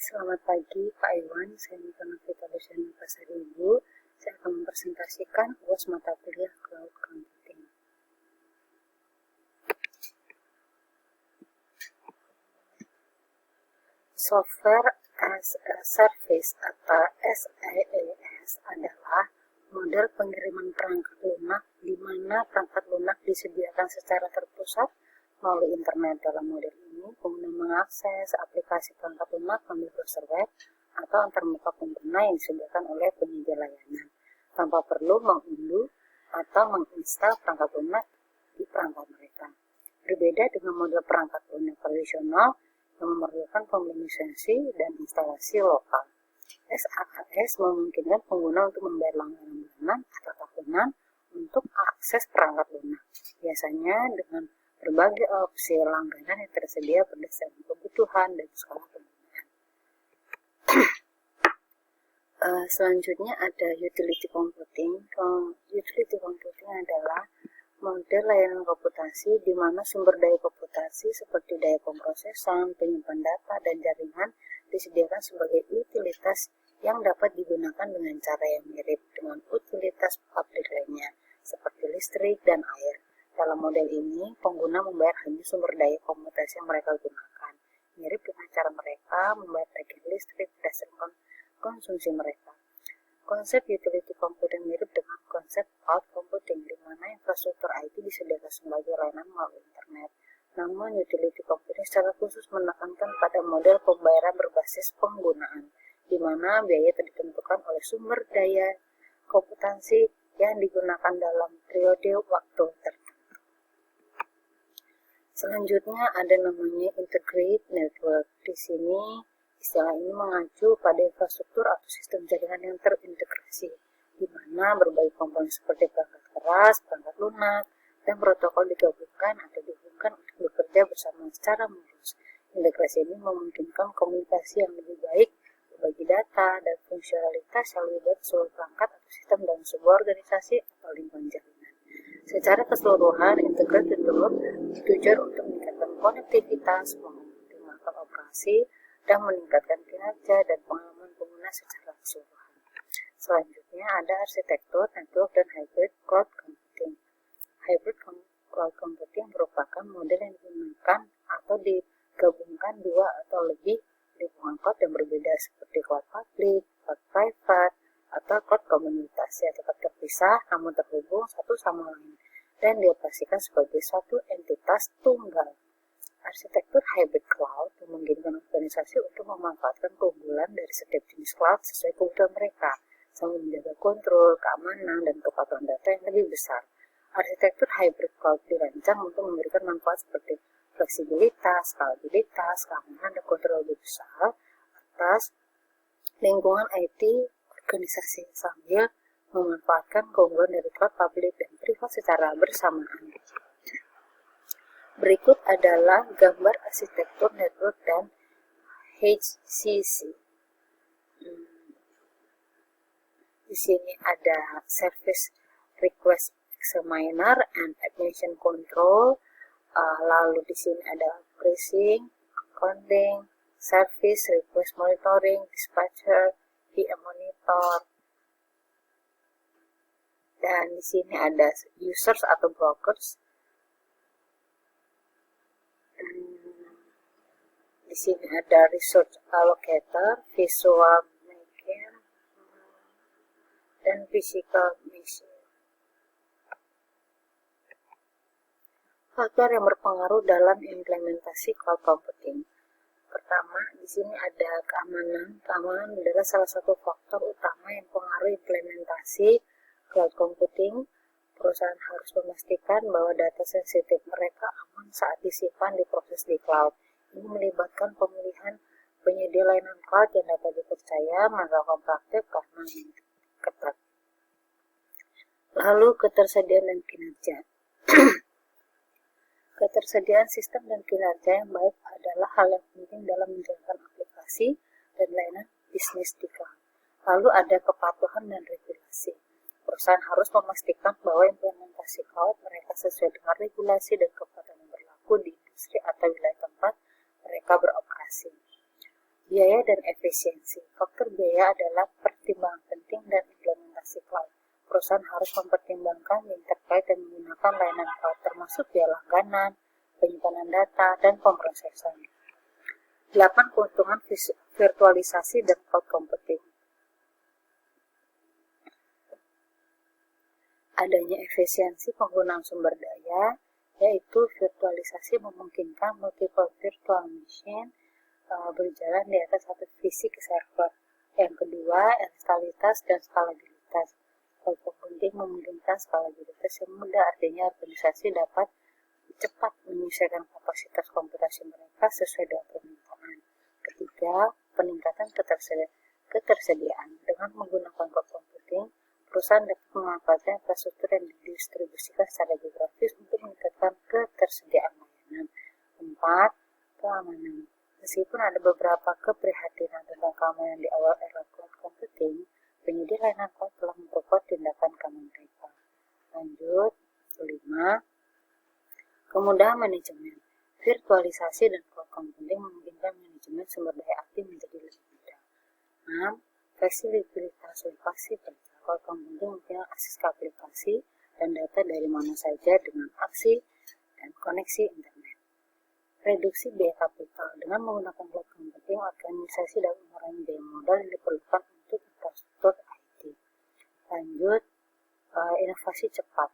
Selamat pagi Pak Iwan, saya Nika Novita dosen Pasar Ibu. Saya akan mempresentasikan UAS mata kuliah Cloud Computing. Software as a Service atau SaaS adalah model pengiriman perangkat lunak di mana perangkat lunak disediakan secara terpusat melalui internet. Dalam model ini, pengguna mengakses aplikasi perangkat lunak melalui browser web atau antarmuka pengguna yang disediakan oleh penyedia layanan, tanpa perlu mengunduh atau menginstal perangkat lunak di perangkat mereka. Berbeda dengan model perangkat lunak tradisional yang memerlukan pembelian lisensi dan instalasi lokal. SaaS memungkinkan pengguna untuk membayar langganan bulanan atau tahunan untuk akses perangkat lunak, biasanya dengan berbagai opsi langganan yang tersedia berdasarkan kebutuhan dan skala penggunaan. Selanjutnya ada utility computing. Utility computing adalah model layanan komputasi di mana sumber daya komputasi seperti daya pemrosesan, penyimpan data, dan jaringan disediakan sebagai utilitas yang dapat digunakan dengan cara yang mirip dengan utilitas publik lainnya, seperti listrik dan air. Dalam model ini, pengguna membayar hanya sumber daya komputasi yang mereka gunakan, mirip dengan cara mereka membayar tagihan listrik berdasarkan konsumsi mereka. Konsep utility computing mirip dengan konsep cloud computing, di mana infrastruktur IT disediakan sebagai layanan melalui internet. Namun, utility computing secara khusus menekankan pada model pembayaran berbasis penggunaan, di mana biaya ditentukan oleh sumber daya komputasi yang digunakan dalam periode waktu tertentu. Selanjutnya ada namanya integrated network. Di sini istilah ini mengacu pada infrastruktur atau sistem jaringan yang terintegrasi, di mana berbagai komponen seperti perangkat keras, perangkat lunak, dan protokol digabungkan atau dihubungkan untuk bekerja bersama secara mulus. Integrasi ini memungkinkan komunikasi yang lebih baik, berbagi data, dan fungsionalitas yang lebih baik seluruh perangkat atau sistem dalam sebuah organisasi atau lingkungan jaringan. Secara keseluruhan, integrated network ditujukan untuk meningkatkan konektivitas, mengoptimalkan operasi, dan meningkatkan kinerja dan pengalaman pengguna secara keseluruhan. Selanjutnya ada arsitektur, network, dan hybrid cloud computing. Hybrid cloud computing merupakan model yang digunakan atau digabungkan dua atau lebih lingkungan cloud yang berbeda seperti cloud public, cloud private, atau cloud komunitas yang tetap terpisah namun terhubung satu sama lain dan dioperasikan sebagai suatu entitas tunggal. Arsitektur hybrid cloud memungkinkan organisasi untuk memanfaatkan keunggulan dari setiap jenis cloud sesuai kebutuhan mereka, sambil menjaga kontrol, keamanan, dan kepatuhan data yang lebih besar. Arsitektur hybrid cloud dirancang untuk memberikan manfaat seperti fleksibilitas, skalabilitas, keamanan, dan kontrol lebih besar atas lingkungan IT organisasi sambil memanfaatkan keunggulan dari cloud public dan privat secara bersamaan. Berikut adalah gambar arsitektur network dan HCC. Di sini ada service request examiner and admission control. Lalu di sini ada pricing, accounting, service request monitoring, dispatcher, VM monitor. Dan di sini ada users atau brokers. Di sini ada resource allocator, visual maker, dan physical machine. Faktor yang berpengaruh dalam implementasi cloud computing. Pertama, di sini ada keamanan. Keamanan adalah salah satu faktor utama yang mempengaruhi implementasi cloud computing. Perusahaan harus memastikan bahwa data sensitif mereka aman saat disimpan diproses di cloud. Ini melibatkan pemilihan penyedia layanan cloud yang dapat dipercaya, menerapkan praktik keamanan yang ketat. Lalu ketersediaan dan kinerja. Ketersediaan sistem dan kinerja yang baik adalah hal yang penting dalam menjalankan aplikasi dan layanan bisnis di cloud. Lalu ada kepatuhan dan regulasi. Perusahaan harus memastikan bahwa implementasi cloud mereka sesuai dengan regulasi dan kepatuhan yang berlaku di industri atau wilayah tempat mereka beroperasi. Biaya dan efisiensi. Faktor biaya adalah pertimbangan penting dan implementasi cloud. Perusahaan harus mempertimbangkan yang terkait dan menggunakan layanan cloud, termasuk biaya langganan, penyimpanan data, dan pemrosesan. 8. Keuntungan virtualisasi dan cloud computing. Adanya efisiensi penggunaan sumber daya, yaitu virtualisasi memungkinkan multiple virtual machine berjalan di atas satu fisik server. Yang kedua, elastisitas dan skalabilitas. Cloud computing memungkinkan skalabilitas yang mudah, artinya organisasi dapat cepat menyesuaikan kapasitas komputasi mereka sesuai dengan permintaan. Ketiga, peningkatan ketersediaan. Dengan menggunakan cloud computing, perusahaan dapat memanfaatkan infrastruktur yang didistribusikan secara geografis untuk meningkatkan ketersediaan layanan. 4. Keamanan. Meskipun ada beberapa keprihatinan tentang keamanan di awal era cloud computing, penyedia layanan cloud telah memperkuat tindakan keamanan mereka. Lanjut, 5. Kemudahan manajemen. Virtualisasi dan cloud computing memungkinkan manajemen sumber daya aktif menjadi lebih mudah. 6. Fleksibilitas lokasi kerja. Cloud computing memungkinkan akses ke aplikasi dan data dari mana saja dengan aksi dan koneksi internet. Reduksi biaya kapital. Dengan menggunakan cloud computing, organisasi dapat mengurangi biaya modal yang diperlukan untuk infrastruktur IT. Lanjut, inovasi cepat.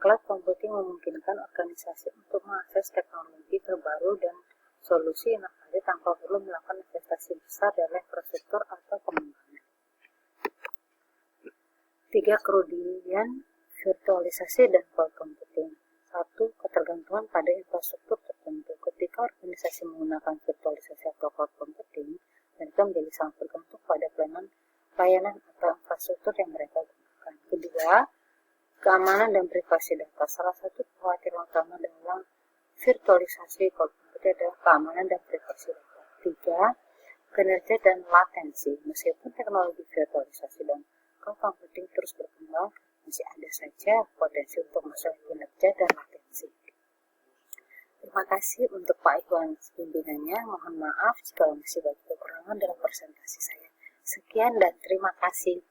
Cloud computing memungkinkan organisasi untuk mengakses teknologi terbaru dan solusi inovasi tanpa perlu melakukan investasi besar dalam infrastruktur atau pengembangan. 3. Kerugian virtualisasi dan cloud computing. 1. Ketergantungan pada infrastruktur tertentu. Ketika organisasi menggunakan virtualisasi atau cloud computing, mereka menjadi sangat bergantung pada layanan atau infrastruktur yang mereka gunakan. Kedua, keamanan dan privasi data. Salah satu kekhawatiran utama dalam virtualisasi cloud computing adalah keamanan dan privasi data. 3. Kinerja dan latensi. Meskipun teknologi virtualisasi dan cloud computing terus berkembang, masih ada saja potensi untuk masalah kinerja dan latensi. Terima kasih untuk Pak Iwan pimpinannya. Mohon maaf jika masih banyak kekurangan dalam presentasi saya. Sekian dan terima kasih.